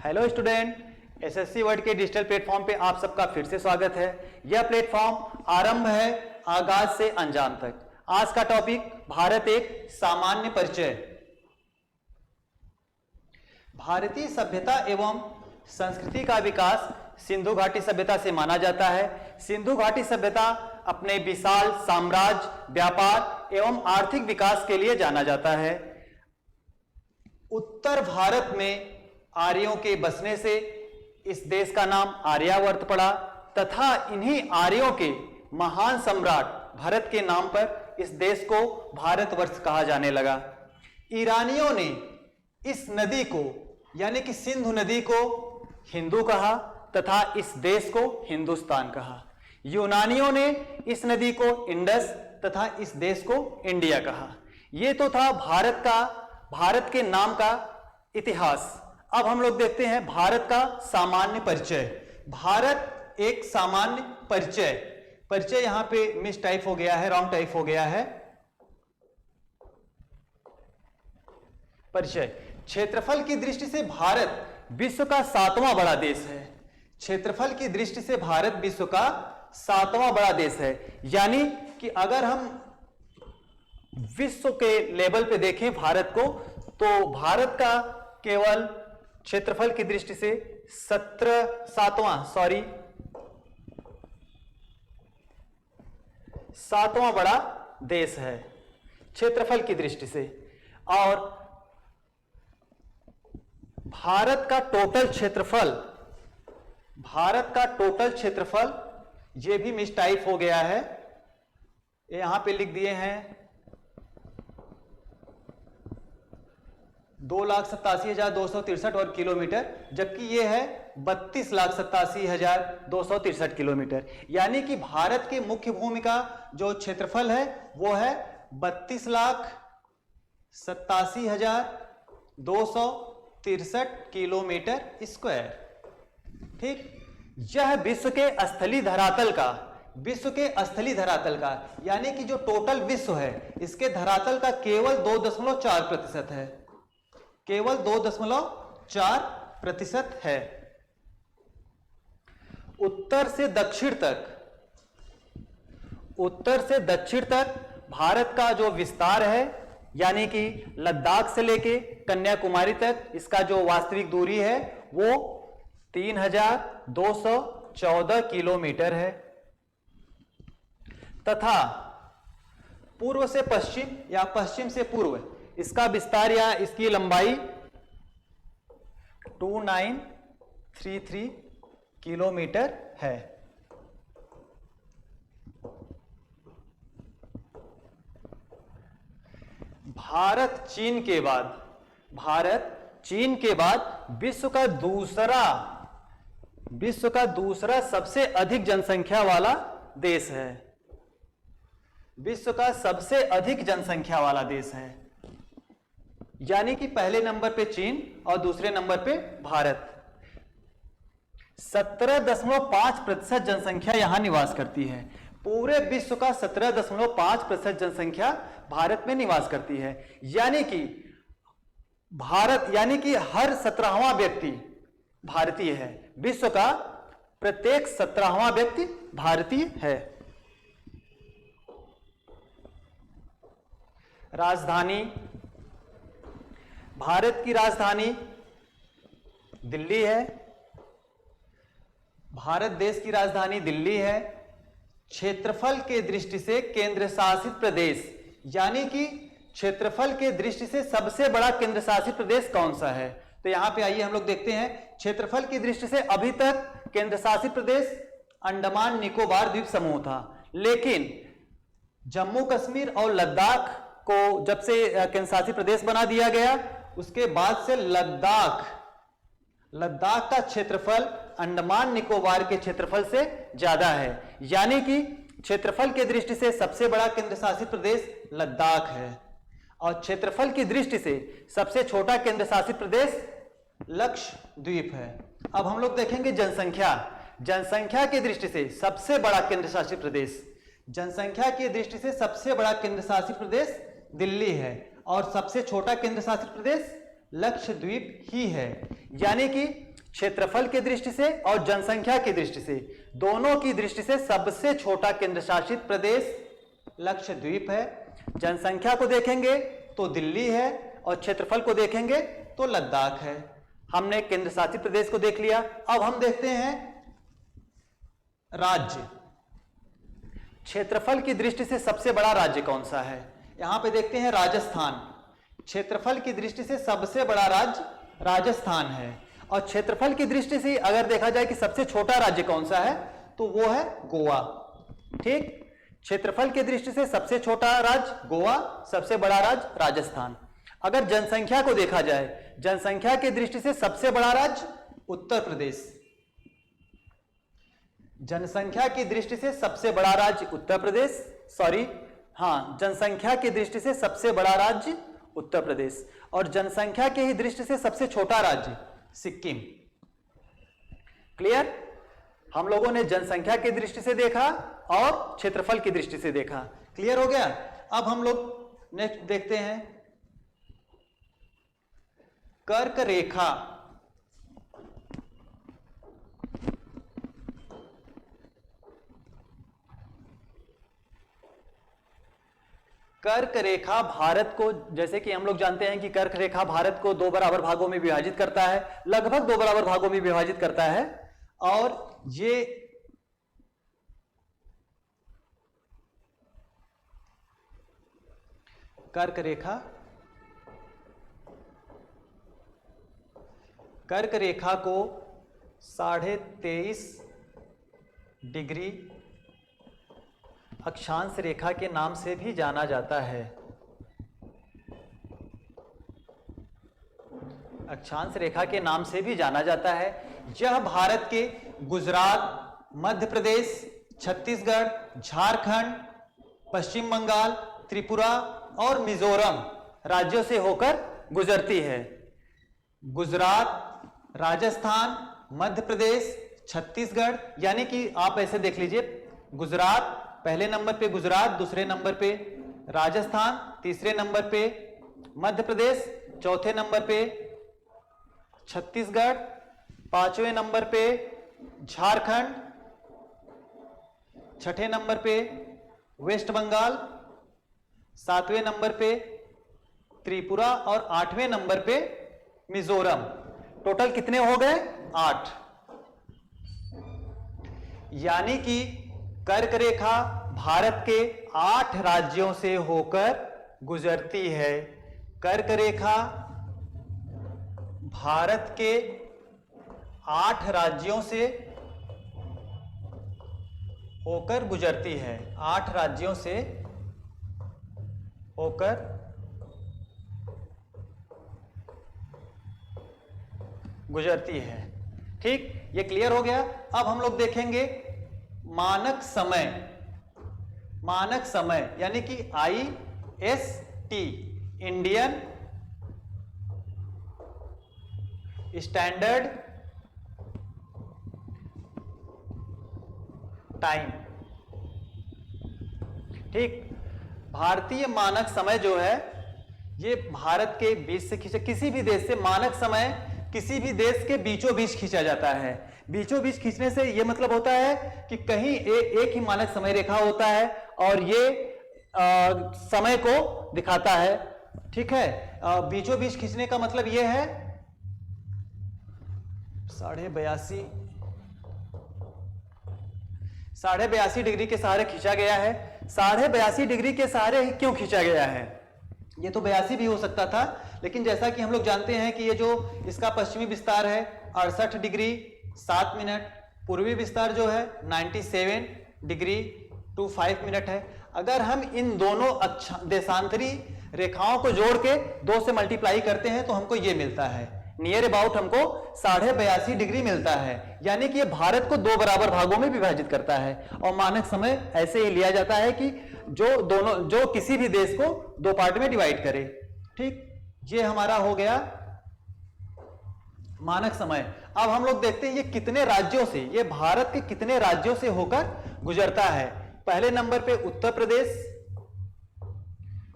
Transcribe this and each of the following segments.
Hello student, SSC word के digital platform पे आप सबका फिर से स्वागत है। यह प्लेटफॉर्म आरंभ है आगाज से अंजाम तक। आज का टॉपिक भारत एक सामान्य परिचय। भारतीय सभ्यता एवं संस्कृति का विकास सिंधु घाटी सभ्यता से माना जाता है। सिंधु घाटी सभ्यता अपने विशाल साम्राज्य, व्यापार एवं आर्थिक विकास के लिए जाना जाता है। उत्तर भारत में आर्यों के बसने से इस देश का नाम आर्यावर्त पड़ा तथा इन्हीं आर्यों के महान सम्राट भरत के नाम पर इस देश को भारतवर्ष कहा जाने लगा। ईरानियों ने इस नदी को यानी कि सिंधु नदी को हिंदू कहा तथा इस देश को हिंदुस्तान कहा। यूनानियों ने इस नदी को इंडस तथा इस देश को इंडिया कहा। यह तो था भारत के नाम का इतिहास। अब हम लोग देखते हैं भारत का सामान्य परिचय। भारत एक सामान्य परिचय यहां पे मिस टाइप हो गया है, रॉन्ग टाइप हो गया है। परिचय क्षेत्रफल की दृष्टि से भारत विश्व का 7वां बड़ा देश है। क्षेत्रफल की दृष्टि से भारत विश्व का 7वां बड़ा देश है। यानी कि अगर हम विश्व के लेवल पे देखें भारत को, तो भारत का केवल क्षेत्रफल की दृष्टि से 7वां बड़ा देश है क्षेत्रफल की दृष्टि से। और भारत का टोटल क्षेत्रफल ये भी मिसटाइप हो गया है। यहां पे लिख दिए हैं 2,87,263 वर्ग किलोमीटर, जबकि यह है 32,87,263 किलोमीटर। यानी कि भारत की मुख्य भूमि का जो क्षेत्रफल है वो है 32,87,263 किलोमीटर स्क्वायर। ठीक, यह विश्व के स्थलीय धरातल का यानी कि जो टोटल विश्व है इसके धरातल का केवल 2.4% है। केवल 2.4% है। उत्तर से दक्षिण तक भारत का जो विस्तार है यानी कि लद्दाख से लेके कन्याकुमारी तक इसका जो वास्तविक दूरी है वो 3,214 किलोमीटर है तथा पूर्व से पश्चिम या पश्चिम से पूर्व इसका विस्तार या इसकी लंबाई 2933 किलोमीटर है। भारत चीन के बाद विश्व का दूसरा सबसे अधिक जनसंख्या वाला देश है। विश्व का सबसे अधिक जनसंख्या वाला देश है। यानी कि पहले नंबर पे चीन और दूसरे नंबर पे भारत। 17.5% जनसंख्या यहां निवास करती है। पूरे विश्व का 17.5% जनसंख्या भारत में निवास करती है। यानी कि हर 17वां व्यक्ति भारतीय है। विश्व का प्रत्येक 17वां व्यक्ति भारतीय है। राजधानी, भारत की राजधानी दिल्ली है। भारत देश की राजधानी दिल्ली है। क्षेत्रफल के दृष्टि से केंद्र शासित प्रदेश यानी कि क्षेत्रफल के दृष्टि से सबसे बड़ा केंद्र शासित प्रदेश कौन सा है, तो यहां पे आइए हम लोग देखते हैं। क्षेत्रफल की दृष्टि से अभी तक केंद्र शासित प्रदेश अंडमान निकोबार द्वीप समूह था, लेकिन जम्मू कश्मीर और लद्दाख को जब से केंद्र शासित प्रदेश बना दिया गया उसके बाद से लद्दाख का क्षेत्रफल अंडमान निकोबार के क्षेत्रफल से ज्यादा है। यानी कि क्षेत्रफल की दृष्टि से सबसे बड़ा केंद्र शासित प्रदेश लद्दाख है और क्षेत्रफल की दृष्टि से सबसे छोटा केंद्र शासित प्रदेश लक्षद्वीप है। अब हम लोग देखेंगे जनसंख्या की दृष्टि से सबसे बड़ा केंद्र शासित प्रदेश। जनसंख्या की दृष्टि से सबसे बड़ा केंद्र शासित प्रदेश दिल्ली है और सबसे छोटा केंद्र शासित प्रदेश लक्षद्वीप ही है। यानी कि क्षेत्रफल की दृष्टि से और जनसंख्या की दृष्टि से, दोनों की दृष्टि से सबसे छोटा केंद्र शासित प्रदेश लक्षद्वीप है। जनसंख्या को देखेंगे तो दिल्ली है और क्षेत्रफल को देखेंगे तो लद्दाख है। हमने केंद्र शासित प्रदेश को देख लिया। अब हम देखते हैं राज्य। क्षेत्रफल की दृष्टि से सबसे बड़ा राज्य कौन सा है? यहां पे देखते हैं राजस्थान। क्षेत्रफल की दृष्टि से सबसे बड़ा राज्य राजस्थान है। और क्षेत्रफल की दृष्टि से अगर देखा जाए कि सबसे छोटा राज्य कौन सा है तो वो है गोवा। ठीक, क्षेत्रफल की दृष्टि से सबसे छोटा राज्य गोवा, सबसे बड़ा राज्य राजस्थान। अगर जनसंख्या को देखा जाए, जनसंख्या की दृष्टि से सबसे बड़ा राज्य उत्तर प्रदेश। जनसंख्या की दृष्टि से सबसे बड़ा राज्य उत्तर प्रदेश, जनसंख्या की दृष्टि से सबसे बड़ा राज्य उत्तर प्रदेश। और जनसंख्या की ही दृष्टि से सबसे छोटा राज्य सिक्किम। क्लियर? हम लोगों ने जनसंख्या की दृष्टि से देखा और क्षेत्रफल की दृष्टि से देखा। क्लियर हो गया? अब हम लोग नेक्स्ट देखते हैं कर्क रेखा। कर्क रेखा भारत को, जैसे कि हम लोग जानते हैं कि कर्क रेखा भारत को 2 बराबर भागों में विभाजित करता है, लगभग 2 बराबर भागों में विभाजित करता है। और ये कर्क रेखा को 23.5 डिग्री अक्षांश रेखा के नाम से भी जाना जाता है। अक्षांश रेखा के नाम से भी जाना जाता है। यह भारत के गुजरात, मध्य प्रदेश, छत्तीसगढ़, झारखंड, पश्चिम बंगाल, त्रिपुरा और मिजोरम राज्यों से होकर गुजरती है। गुजरात, राजस्थान, मध्य प्रदेश, छत्तीसगढ़, यानी कि आप ऐसे देख लीजिए, गुजरात पहले नंबर पे, गुजरात दूसरे नंबर पे, राजस्थान तीसरे नंबर पे, मध्य प्रदेश चौथे नंबर पे, छत्तीसगढ़ 5वें नंबर पे, झारखंड 6ठे नंबर पे, वेस्ट बंगाल 7वें नंबर पे, त्रिपुरा और 8वें नंबर पे मिजोरम। टोटल कितने हो गए? 8। यानी कि कर्क रेखा भारत के 8 राज्यों से होकर गुजरती है। कर्क रेखा भारत के 8 राज्यों से होकर गुजरती है। 8 राज्यों से होकर गुजरती है। ठीक, ये क्लियर हो गया। अब हम लोग देखेंगे मानक समय। मानक समय यानी कि IST, इंडियन स्टैंडर्ड टाइम। ठीक, भारतीय मानक समय जो है ये भारत के बीच से खींचा, किसी भी देश से मानक समय किसी भी देश के बीचों बीच खींचा जाता है। बीचों बीच खींचने से यह मतलब होता है कि कहीं एक ही मानक समय रेखा होता है और ये समय को दिखाता है। ठीक है, बीचों बीच खींचने का मतलब यह है 82.5 डिग्री के सहारे खींचा गया है। 82.5 डिग्री के सहारे क्यों खींचा गया है? ये तो 82 भी हो सकता था, लेकिन जैसा कि हम लोग जानते हैं कि ये जो इसका पश्चिमी विस्तार है 68 डिग्री 7 मिनट, पूर्वी विस्तार जो है 97 डिग्री 25 मिनट है। अगर हम इन दोनों देशांतरी रेखाओं को जोड़ के 2 से मल्टीप्लाई करते हैं तो हमको ये मिलता है, नियर अबाउट हमको 82.5 डिग्री मिलता है। यानी कि ये भारत को 2 बराबर भागों में विभाजित करता है। और मानक समय ऐसे ही लिया जाता है कि जो किसी भी देश को 2 पार्ट में डिवाइड करे। ठीक, ये हमारा हो गया मानक समय। अब हम लोग देखते हैं ये कितने राज्यों से, ये भारत के कितने राज्यों से होकर गुजरता है। पहले नंबर पे उत्तर प्रदेश।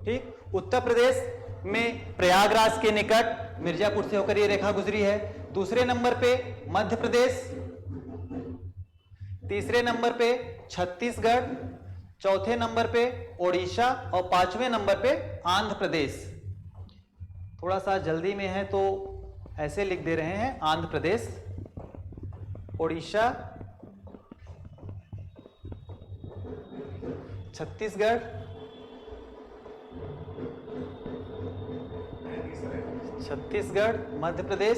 ठीक, उत्तर प्रदेश में प्रयागराज के निकट मिर्जापुर से होकर ये रेखा गुजरी है। दूसरे नंबर पे मध्य प्रदेश, तीसरे नंबर पे छत्तीसगढ़, चौथे नंबर पे ओडिशा और पांचवें नंबर पे आंध्र प्रदेश। थोड़ा सा जल्दी में है तो ऐसे लिख दे रहे हैं, आंध्र प्रदेश, ओडिशा, छत्तीसगढ़, मध्य प्रदेश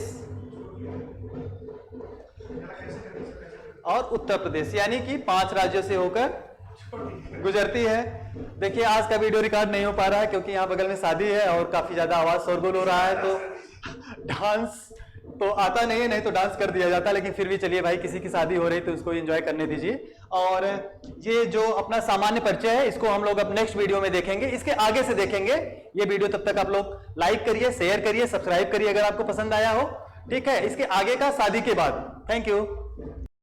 और उत्तर प्रदेश, यानी कि 5 राज्यों से होकर गुजरती है। देखिए आज का वीडियो रिकॉर्ड नहीं हो पा रहा है क्योंकि यहाँ बगल में शादी है और काफी ज्यादा आवाज शोरगुल हो रहा है, तो डांस तो आता नहीं है, नहीं तो डांस कर दिया जाता, लेकिन फिर भी चलिए भाई, किसी की शादी हो रही तो उसको एंजॉय करने दीजिए। और ये जो अपना सामान्य परिचय है इसको हम लोग अब नेक्स्ट वीडियो में देखेंगे, इसके आगे से देखेंगे ये वीडियो। तब तक आप लोग लाइक करिए, शेयर करिए, सब्सक्राइब करिए अगर आपको पसंद आया हो, ठीक है। इसके आगे का शादी के बाद। Thank you.